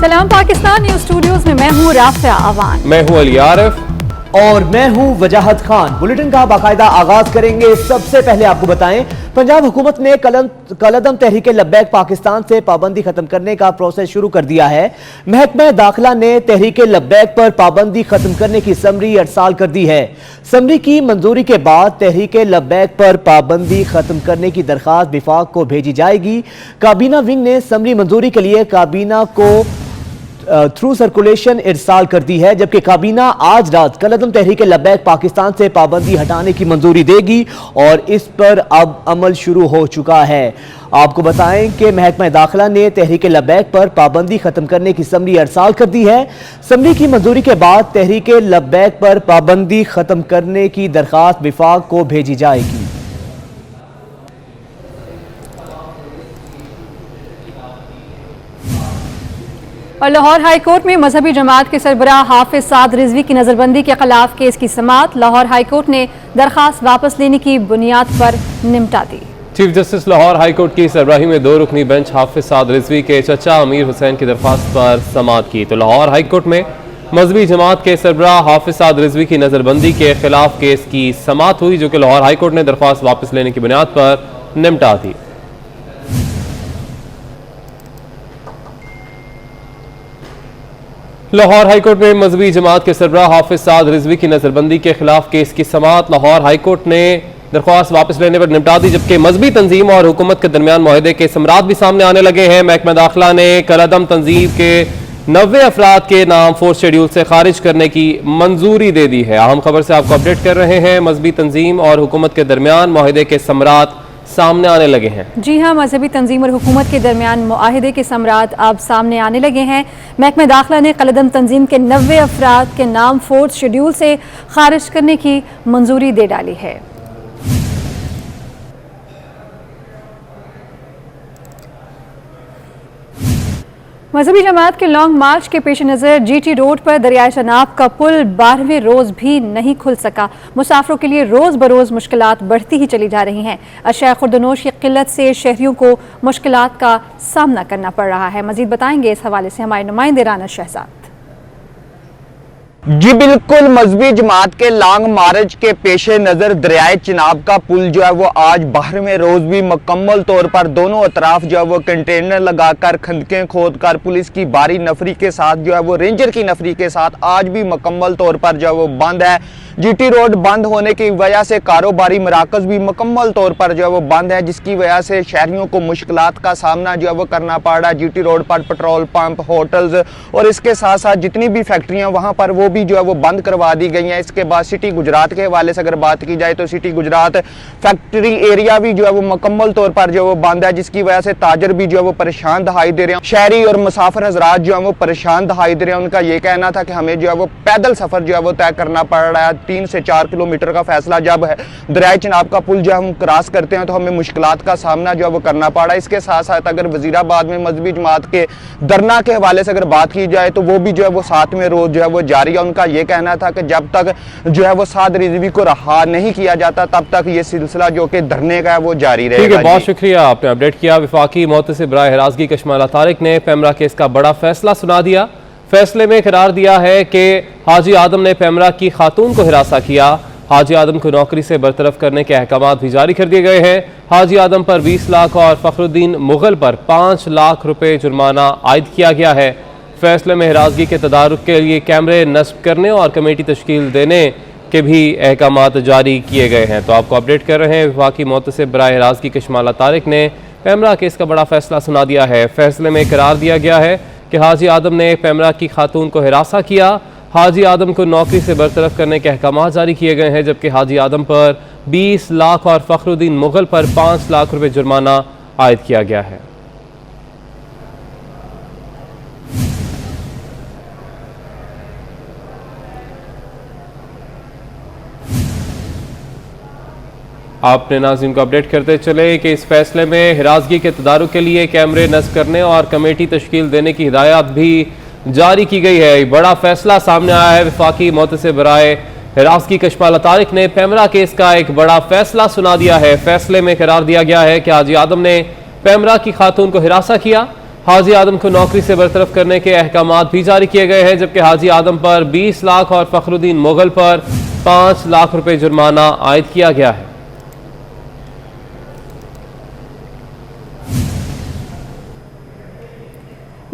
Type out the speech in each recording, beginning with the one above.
सलाम Pakistan news studios में मैं हूँ राफिया अवान, मैं हूँ अली आरिफ और मैं हूं वजाहत खान। बुलेटिन का बाकायदा आगाज करेंगे। सबसे पहले आपको बताएं, पंजाब हुकूमत ने कलअदम तहरीक लब्बैक पाकिस्तान से पाबंदी खत्म करने का प्रोसेस शुरू कर दिया है। महकमा दाखिला ने तहरीक लब्बैक पर पाबंदी खत्म करने की समरी अरसाल कर दी है। समरी की मंजूरी के बाद तहरीक लब्बैक पर पाबंदी खत्म करने की दरखास्त विफाक को भेजी जाएगी। काबीना विंग ने समरी मंजूरी के लिए काबीना को थ्रू सर्कुलेशन इरसाल कर दी है, जबकि काबीना आज रात कलअदम तहरीक लब्बैक पाकिस्तान से पाबंदी हटाने की मंजूरी देगी और इस पर अब अमल शुरू हो चुका है। आपको बताएं कि महकमा दाखिला ने तहरीक लब्बैक पर पाबंदी खत्म करने की समरी अरसाल कर दी है। समरी की मंजूरी के बाद तहरीक लब्बैक पर पाबंदी खत्म करने की दरखास्त विफाक को भेजी जाएगी। और लाहौर हाई कोर्ट में मजहबी जमात के सरबराह हाफिज साद रिजवी की नजरबंदी के खिलाफ केस की समाअत। लाहौर हाई कोर्ट ने दरखास्त वापस लेने की बुनियाद पर निपटा दी। Chief justice Lahore high court की सरबराही में 2 रुकनी बेंच हाफिज साद रिजवी के चचा अमीर हुसैन की दरखास्त पर समाअत की, तो लाहौर हाई कोर्ट में मजहबी जमात के सरबराह हाफिज साद रिजवी की नजरबंदी के खिलाफ केस की समाअत हुई, जो कि लाहौर हाई कोर्ट ने दरखास्त वापस लेने की बुनियाद पर निपटा दी। लाहौर हाईकोर्ट में मजहबी जमात के सरबराह हाफिज साद रिजवी की नजरबंदी के खिलाफ केस की समाअत लाहौर हाईकोर्ट ने दरख्वास्त वापस लेने पर निपटा दी, जबकि मजहबी तंजीम और हुकूमत के दरमियान मुआहदे के समरात भी सामने आने लगे हैं। महकमा दाखिला ने कलअदम तंजीम के 90 अफराद के नाम फोर्थ शेड्यूल से खारिज करने की मंजूरी दे दी है। अहम खबर से आपको अपडेट कर रहे हैं। मजहबी तंजीम और हुकूमत के दरमियान मुआहदे के समरात सामने आने लगे हैं। जी हाँ, मजहबी तंजीम और हुकूमत के दरमियान मुआहदे के समरात अब सामने आने लगे हैं। महकमा दाखिला ने कलअदम तंजीम के 90 अफराद के नाम फोर्थ शेड्यूल से खारिज करने की मंजूरी दे डाली है। मजहबी जमात के लॉन्ग मार्च के पेश नज़र GT रोड पर दरियाए शनाब का पुल 12वें रोज़ भी नहीं खुल सका। मुसाफिरों के लिए रोज़ बरोज़ मुश्किलात बढ़ती ही चली जा रही हैं। अशिया खुर्दनोश की किल्लत से शहरियों को मुश्किलात का सामना करना पड़ रहा है। मजीद बताएंगे इस हवाले से हमारे नुमाइंदे राना शहजाद। जी बिल्कुल, मजहबी जमात के लॉन्ग मार्च के पेश नज़र दरियाए चिनाब का पुल जो है वो आज 12वें रोज़ भी मुकम्मल तौर पर दोनों अतराफ जो है वो कंटेनर लगाकर खंदकें खोद कर पुलिस की भारी नफरी के साथ जो है वो रेंजर की नफरी के साथ आज भी मुकम्मल तौर पर जो है वो बंद है। GT रोड बंद होने की वजह से कारोबारी मराकज़ भी मुकम्मल तौर पर जो है वो बंद है, जिसकी वजह से शहरियों को मुश्किलात का सामना जो है वो करना पड़ रहा है। GT रोड पर पेट्रोल पंप, होटल्स और इसके साथ साथ जितनी भी फैक्ट्रियां वहां पर वो भी जो है वो बंद करवा दी गई हैं। इसके बाद सिटी गुजरात के हवाले से अगर बात की जाए तो सिटी गुजरात फैक्ट्री एरिया भी जो है वो मुकम्मल तौर पर जो है वो बंद है, जिसकी वजह से ताजर भी जो है वो परेशान दिखाई दे रहे हैं। शहरी और मुसाफिर हजरात जो है वो परेशान दिखाई दे रहे हैं। उनका ये कहना था कि हमें जो है वो पैदल सफर जो है वो तय करना पड़ रहा है। 3 से 4 किलोमीटर का फैसला जब है दरियाए चिनाब का पुल जो हम क्रॉस करते हैं तो हमें मुश्किलात का सामना जो है वो करना पड़ा। इसके साथ साथ अगर वजीराबाद में मजहबी जमात के धरना के हवाले से अगर बात की जाए तो वो भी जो है वो 7वें रोज जो है वो जारी है। उनका ये कहना था कि जब तक जो है वो साद रिजवी को रहा नहीं किया जाता तब तक ये सिलसिला जो कि धरने का है वो जारी रहेगा। बहुत शुक्रिया, आपने अपडेट किया। विफाकी मोहतसिब बराए हिरासगी कशमाला तारिक ने पैमरा केस का बड़ा फैसला सुना दिया। फैसले में करार दिया है कि हाजी आदम ने पैमरा की खातून को हिरासा किया। हाजी आदम को नौकरी से बरतरफ करने के अहकाम भी जारी कर दिए गए हैं। हाजी आदम पर 20 लाख और फखरुद्दीन मुगल पर 5 लाख रुपए जुर्माना आयद किया गया है। फैसले में हिरासगी के तदारुक के लिए कैमरे नस्ब करने और कमेटी तश्कील देने के भी अहकाम जारी किए गए हैं। तो आपको अपडेट कर रहे हैं। विफाकी मोहतसिब बराए हिरासगी कशमाला तारिक ने पैमरा केस का बड़ा फैसला सुना दिया है। फैसले में करार दिया गया है कि हाजी आदम ने पैमरा की खातून को हिरासा किया। हाजी आदम को नौकरी से बरतरफ करने के अहकाम जारी किए गए हैं, जबकि हाजी आदम पर 20 लाख और फखरुद्दीन मुगल पर 5 लाख रुपए जुर्माना आयद किया गया है। आपने नाज़रीन को अपडेट करते चले कि इस फैसले में हिरासगी के तदारुक के लिए कैमरे नस्ब करने और कमेटी तश्कील देने की हिदायत भी जारी की गई है। बड़ा फैसला सामने आया है। विफाकी मोहतसिब बराए हिरासगी कशमाला तारिक ने पैमरा केस का एक बड़ा फैसला सुना दिया है। फैसले में करार दिया गया है कि हाजी आदम ने पैमरा की खातून को हिरासा किया। हाजी आदम को नौकरी से बरतरफ करने के अहकामात भी जारी किए गए हैं, जबकि हाजी आदम पर 20 लाख और फखरुद्दीन मुगल पर 5 लाख रुपए जुर्माना आयद किया गया है।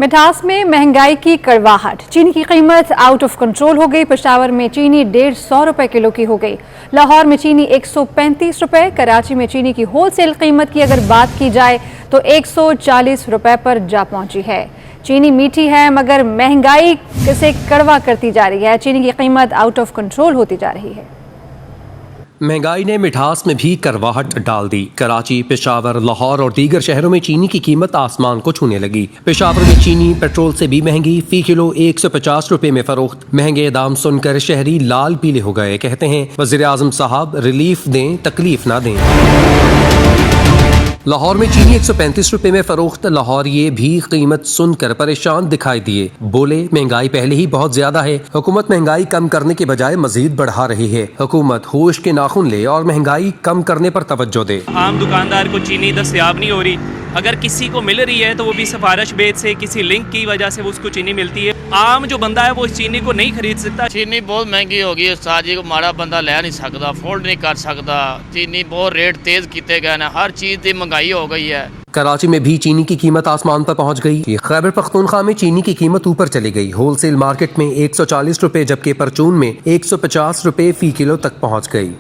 मिठास में महंगाई की कड़वाहट, चीनी की कीमत आउट ऑफ कंट्रोल हो गई। पेशावर में चीनी 150 रुपए किलो की हो गई। लाहौर में चीनी 135 रुपए। कराची में चीनी की होलसेल कीमत की अगर बात की जाए तो 140 रुपए पर जा पहुंची है। चीनी मीठी है मगर महंगाई से कड़वा करती जा रही है। चीनी की कीमत आउट ऑफ कंट्रोल होती जा रही है। महंगाई ने मिठास में भी करवाहट डाल दी। कराची, पेशावर, लाहौर और दीगर शहरों में चीनी की कीमत आसमान को छूने लगी। पेशावर में चीनी पेट्रोल से भी महंगी, फी किलो 150 रुपए में फरोख्त। महंगे दाम सुनकर शहरी लाल पीले हो गए। कहते हैं वज़ीर आज़म साहब रिलीफ दें, तकलीफ ना दें। लाहौर में चीनी 135 रुपए में फरोख्त। लाहौर ये भी कीमत सुनकर परेशान दिखाई दिए। बोले महंगाई पहले ही बहुत ज्यादा है, हुकूमत महंगाई कम करने के बजाय मजीद बढ़ा रही है। हुकूमत होश के नाखून ले और महंगाई कम करने पर तवज्जो दे। आम दुकानदार को चीनी दस्तयाब नहीं हो रही, अगर किसी को मिल रही है तो वो भी सिफारिश बेच से, किसी लिंक की वजह से वो उसको चीनी मिलती है। आम जो बंदा है वो इस चीनी को नहीं खरीद सकता। चीनी बहुत महंगी हो गई, उस्ताद जी को माड़ा बंदा ले नहीं सकता, अफोर्ड नहीं कर सकता। चीनी बहुत रेट तेज किए गए हैं, हर चीज़ की महंगाई हो गई है। कराची में भी चीनी की कीमत आसमान पर पहुंच गई। खैबर पख्तूनख्वा में चीनी की कीमत ऊपर चली गई। होलसेल मार्केट में 140 रुपए जबकि परचून में 150 रुपए फी किलो तक पहुंच गई।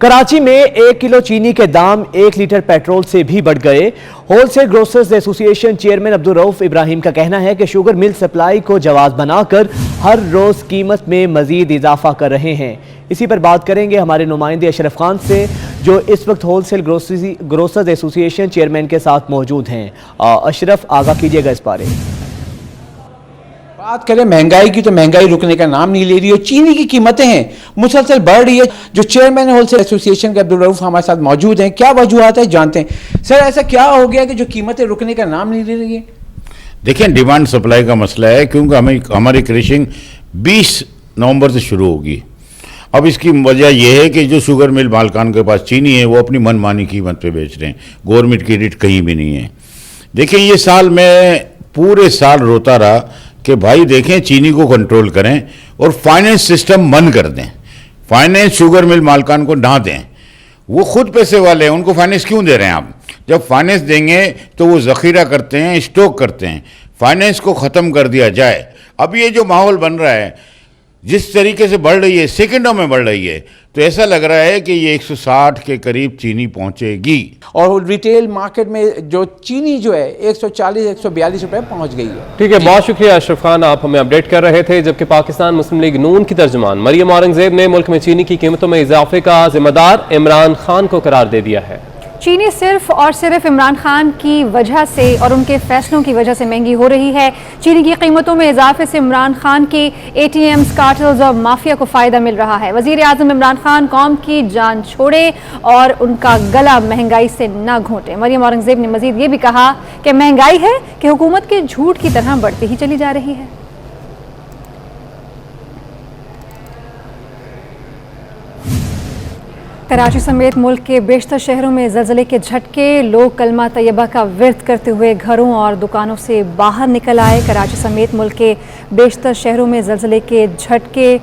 कराची में 1 किलो चीनी के दाम 1 लीटर पेट्रोल से भी बढ़ गए। Wholesale grocers association chairman Abdul Rauf Ibrahim का कहना है कि शुगर मिल सप्लाई को जवाब बनाकर हर रोज कीमत में मजीद इजाफा कर रहे हैं। इसी पर बात करेंगे हमारे नुमाइंदे अशरफ खान से, जो इस वक्त होलसेल ग्रोसर्स एसोसिएशन चेयरमैन के साथ मौजूद हैं। अशरफ, आगाह कीजिएगा इस बारे। बात करें महंगाई की तो महंगाई रुकने का नाम नहीं ले रही है। चीनी की कीमतें हैं मुसलसल बढ़ रही है। जो चेयरमैन होलसेल एसोसिएशन के अब्दुल रऊफ हमारे साथ मौजूद हैं, क्या वजूहत है जानते हैं। सर, ऐसा क्या हो गया कि जो कीमतें रुकने का नाम नहीं ले रही है? देखिए, डिमांड सप्लाई का मसला है, क्योंकि हमारी क्रशिंग 20 नवंबर से शुरू होगी। अब इसकी वजह यह है कि जो शुगर मिल मालकान के पास चीनी है वो अपनी मनमानी कीमत पे बेच रहे हैं। गवर्नमेंट की रेट कहीं भी नहीं है। देखिए, ये साल मैं पूरे साल रोता रहा कि भाई देखें, चीनी को कंट्रोल करें और फाइनेंस सिस्टम बंद कर दें। फाइनेंस शुगर मिल मालकान को ना दें, वो खुद पैसे वाले हैं, उनको फाइनेंस क्यों दे रहे हैं आप? जब फाइनेंस देंगे तो वो ज़ख़ीरा करते हैं, स्टॉक करते हैं। फाइनेंस को ख़त्म कर दिया जाए। अब ये जो माहौल बन रहा है, जिस तरीके से बढ़ रही है, सेकंडों में बढ़ रही है, तो ऐसा लग रहा है कि ये 160 के करीब चीनी पहुंचेगी। और रिटेल मार्केट में जो चीनी जो है 140-142 रुपए पहुंच गई है। ठीक है, बहुत शुक्रिया अशरफ खान, आप हमें अपडेट कर रहे थे। जबकि पाकिस्तान मुस्लिम लीग नून की तर्जुमान मरियम औरंगजेब ने मुल्क में चीनी की कीमतों में इजाफे का जिम्मेदार इमरान खान को करार दे दिया है। चीनी सिर्फ और सिर्फ इमरान खान की वजह से और उनके फैसलों की वजह से महंगी हो रही है। चीनी की कीमतों में इजाफे से इमरान खान के ATMs, कार्टल्स और माफिया को फायदा मिल रहा है। वजीर आजम इमरान खान कौम की जान छोड़े और उनका गला महंगाई से न घोंटे। मरियम औरंगजेब ने मजीद ये भी कहा कि महंगाई है कि हुकूमत के झूठ की तरह बढ़ती ही चली जा रही है। कराची समेत मुल्क के बेशतर शहरों में ज़लज़ले के झटके। लोग कलमा तैयबा का विर्द करते हुए घरों और दुकानों से बाहर निकल आए। कराची समेत मुल्क के बेशतर शहरों में ज़लज़ले के झटके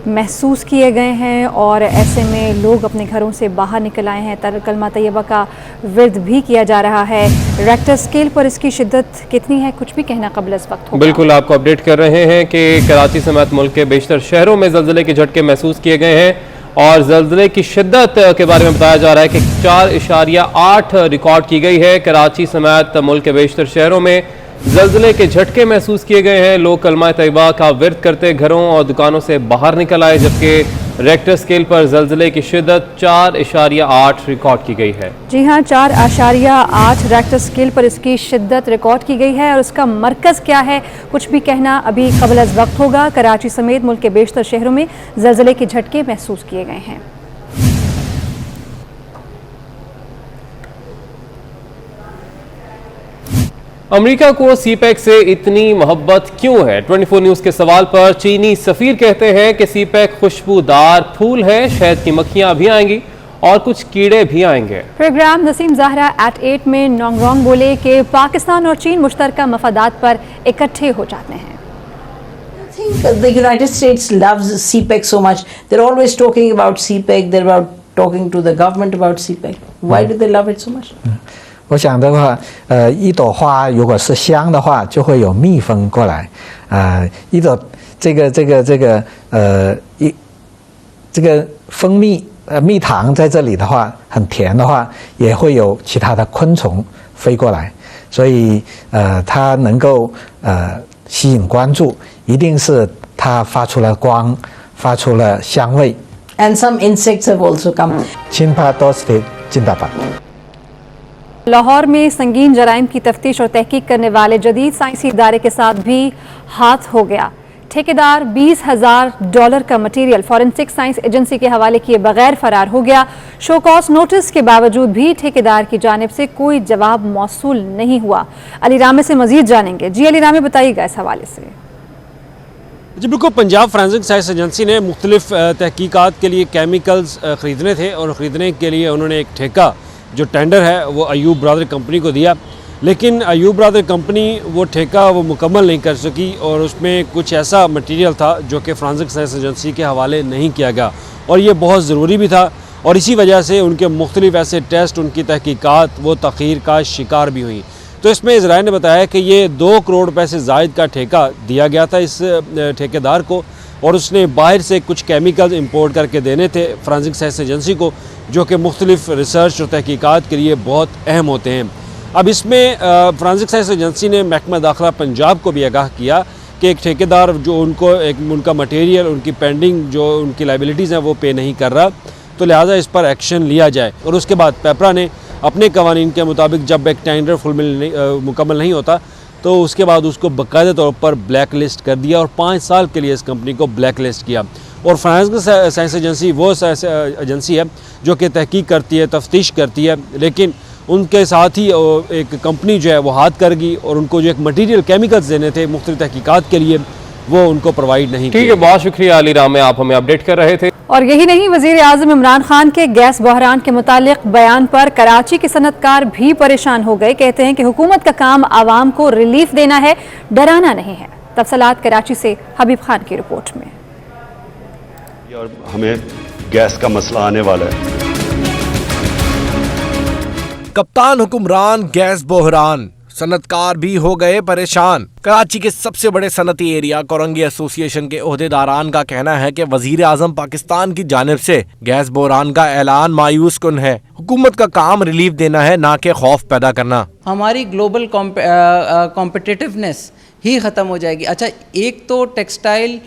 महसूस किए गए हैं और ऐसे में लोग अपने घरों से बाहर निकल आए हैं। कलमा तैयबा का विर्द भी किया जा रहा है। रेक्टर स्केल पर इसकी शिद्दत कितनी है, कुछ भी कहना कबल इस वक्त होगा। बिल्कुल, आपको अपडेट कर रहे हैं कि कराची समेत मुल्क के बेशतर शहरों में ज़लज़ले के झटके महसूस किए गए हैं और ज़लज़ले की शिद्दत के बारे में बताया जा रहा है कि 4.8 रिकॉर्ड की गई है। कराची समेत मुल्क के बेशतर शहरों में ज़लज़ले के झटके महसूस किए गए हैं। लोग कलमा तैयबा का विर्द करते घरों और दुकानों से बाहर निकल आए, जबकि रेक्टर स्केल पर ज़लज़ले की शिद्दत 4.8 रिकॉर्ड की गई है। जी हाँ, 4.8 रेक्टर स्केल पर इसकी शिद्दत रिकॉर्ड की गई है और उसका मरकज़ क्या है, कुछ भी कहना अभी कबल अज़ वक्त होगा। कराची समेत मुल्क के बेशतर शहरों में ज़लज़ले के झटके महसूस किए गए हैं। अमेरिका को सीपैक से इतनी मोहब्बत क्यों है? 24 न्यूज़ के सवाल पर चीनी सफ़ीर कहते हैं कि सीपैक खुशबूदार फूल है, शहद की मक्खियां भी आएंगी और कुछ कीड़े भी आएंगे। प्रोग्राम नसीम ज़ाहरा @8 में नोंगरोंग बोले कि पाकिस्तान और चीन मुश्तरका मफादात पर इकट्ठे हो जाते हैं। I think the United States loves CPEC so much. They're always talking about CPEC. They're about talking to the government about CPEC. Why do they love it so much? 我想的话，一朵花如果是香的话，就会有蜜蜂过来。一朵这个蜂蜜蜜糖在这里的话，很甜的话，也会有其他的昆虫飞过来。所以它能够吸引关注，一定是它发出了光，发出了香味。And some insects have also come. Chimpa दोस्ते जिंदाबाद। लाहौर में संगीन जराइम की तफ्तीश और तहकीक करने वाले जदीद साइंसी इदारे के साथ भी हाथ हो गया। ठेकेदार $20,000 का मटेरियल फॉरेंसिक साइंस एजेंसी के हवाले किए बगैर फरार हो गया। शो कॉज नोटिस के बावजूद भी ठेकेदार की जानिब से कोई जवाब मौसूल नहीं हुआ। अली रामे से मजीद जानेंगे। जी अली रामे, बताइएगा इस हवाले से। जी बिल्कुल, पंजाब फॉरेंसिक साइंस एजेंसी ने मुख्तलिफ तहकीकात के लिए केमिकल्स ख़रीदने थे और ख़रीदने के लिए उन्होंने एक ठेका जो टेंडर है वो अयूब ब्रादर कंपनी को दिया, लेकिन अयूब ब्रादर कंपनी वो ठेका वो मुकम्मल नहीं कर सकी और उसमें कुछ ऐसा मटेरियल था जो कि फॉरेंसिक साइंस एजेंसी के हवाले नहीं किया गया और ये बहुत ज़रूरी भी था और इसी वजह से उनके मुख्तलिफ ऐसे टेस्ट, उनकी तहकीकात वो तख़ीर का शिकार भी हुई। तो इसमें इजराइल ने बताया कि ये 2 करोड़ रुपए से ज़ायद का ठेका दिया गया था इस ठेकेदार को और उसने बाहर से कुछ केमिकल्स इंपोर्ट करके देने थे फॉरेंसिक साइंस एजेंसी को, जो कि मुख्तलिफ रिसर्च और तहकीकात के लिए बहुत अहम होते हैं। अब इसमें फॉरेंसिक साइंस एजेंसी ने महकमा दाखिला पंजाब को भी आगाह किया कि एक ठेकेदार जो उनका मटेरियल, उनकी पेंडिंग जो उनकी लाइबिलिटीज़ हैं वो पे नहीं कर रहा, तो लिहाजा इस पर एक्शन लिया जाए। और उसके बाद पेपरा ने अपने कवानीन के मुताबिक जब एक टेंडर मुकम्मल नहीं होता तो उसके बाद उसको बाकायदा तौर पर ब्लैक लिस्ट कर दिया और 5 साल के लिए इस कंपनी को ब्लैक लिस्ट किया। और फॉरेंसिक साइंस एजेंसी वो एजेंसी है जो कि तहकीक करती है, तफ्तीश करती है, लेकिन उनके साथ ही एक कंपनी जो है वो हाथ कर गई और उनको जो एक मटेरियल केमिकल्स देने थे मुख्तलिफ तहकीकात के लिए वो उनको प्रोवाइड नहीं किए। ठीक है, बहुत शुक्रिया अली रामे, आप हमें अपडेट कर रहे थे। और यही नहीं, वज़ीर आज़म इमरान खान के गैस बहरान के मुतालिक बयान पर कराची के सनतकार भी परेशान हो गए। कहते हैं कि हुकूमत का काम आवाम को रिलीफ देना है, डराना नहीं है। तफसीलात कराची से हबीब खान की रिपोर्ट में। और हमें गैस का मसला आने वाला है। कप्तान हुक्मरान गैस बहरान, सनतकार भी हो गए परेशान। कराची के सबसे बड़े सनती एरिया कोरंगी एसोसिएशन के ओहदेदारान का कहना है कि वजीर आजम पाकिस्तान की जानिब से गैस बहरान का ऐलान मायूस कुन है। हुकूमत का काम रिलीफ देना है, ना कि खौफ पैदा करना। हमारी ग्लोबल कॉम्पिटिटिवनेस ही ख़त्म हो जाएगी। अच्छा, एक तो टेक्सटाइल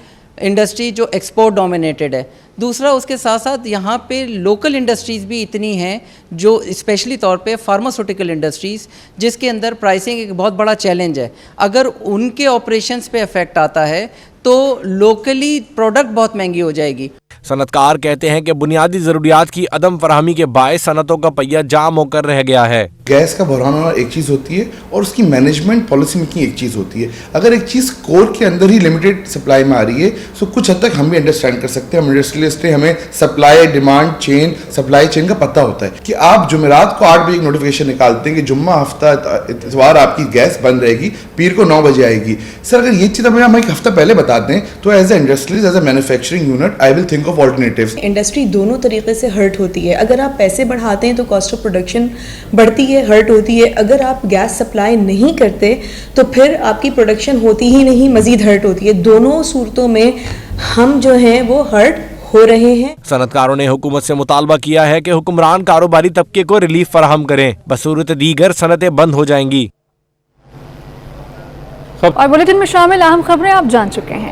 इंडस्ट्री जो एक्सपोर्ट डोमिनेटेड है, दूसरा उसके साथ साथ यहाँ पे लोकल इंडस्ट्रीज़ भी इतनी हैं जो स्पेशली तौर पे फार्मास्यूटिकल इंडस्ट्रीज़, जिसके अंदर प्राइसिंग एक बहुत बड़ा चैलेंज है। अगर उनके ऑपरेशंस पे इफेक्ट आता है तो लोकली प्रोडक्ट बहुत महंगी हो जाएगी। सनतकार कहते हैं कि बुनियादी ज़रूरियात की अदम फराहमी के बायस सनतों का पहिया जाम होकर रह गया है। गैस का बहरान होना एक चीज़ होती है और उसकी मैनेजमेंट पॉलिसी मेकिंग एक चीज़ होती है। अगर एक चीज़ कोर के अंदर ही लिमिटेड सप्लाई में आ रही है तो कुछ हद तक हम भी अंडरस्टैंड कर सकते हैं। हम इंडस्ट्रियलिस्ट हैं, हमें supply demand chain, supply chain का पता होता है कि आप जुमेरात को 8 बजे एक नोटिफिकेशन निकालते हैं कि जुम्मा हफ्ता इतवार आपकी गैस बंद रहेगी, पीर को 9 बजे आएगी। सर, अगर ये चीज़ हमें एक हफ्ता पहले बता दें तो as a industrialist, as a manufacturing unit, I will think of alternatives. Industry दोनों तरीके से हर्ट होती है। अगर आप पैसे बढ़ाते हैं तो कॉस्ट ऑफ प्रोडक्शन बढ़ती है, हर्ट होती है। अगर आप गैस सप्लाई नहीं करते तो फिर आपकी प्रोडक्शन होती ही नहीं, मजीद हर्ट होती है। दोनों सूरतों में हम जो हैं वो हर्ट हो रहे हैं। सनतकारों ने हुकूमत से मुतालबा किया है कि हुक्मरान कारोबारी तबके को रिलीफ फराहम करें, बसूरत दीगर सनतें बंद हो जाएंगी। और बुलेटिन में शामिल अहम खबरें आप जान चुके हैं।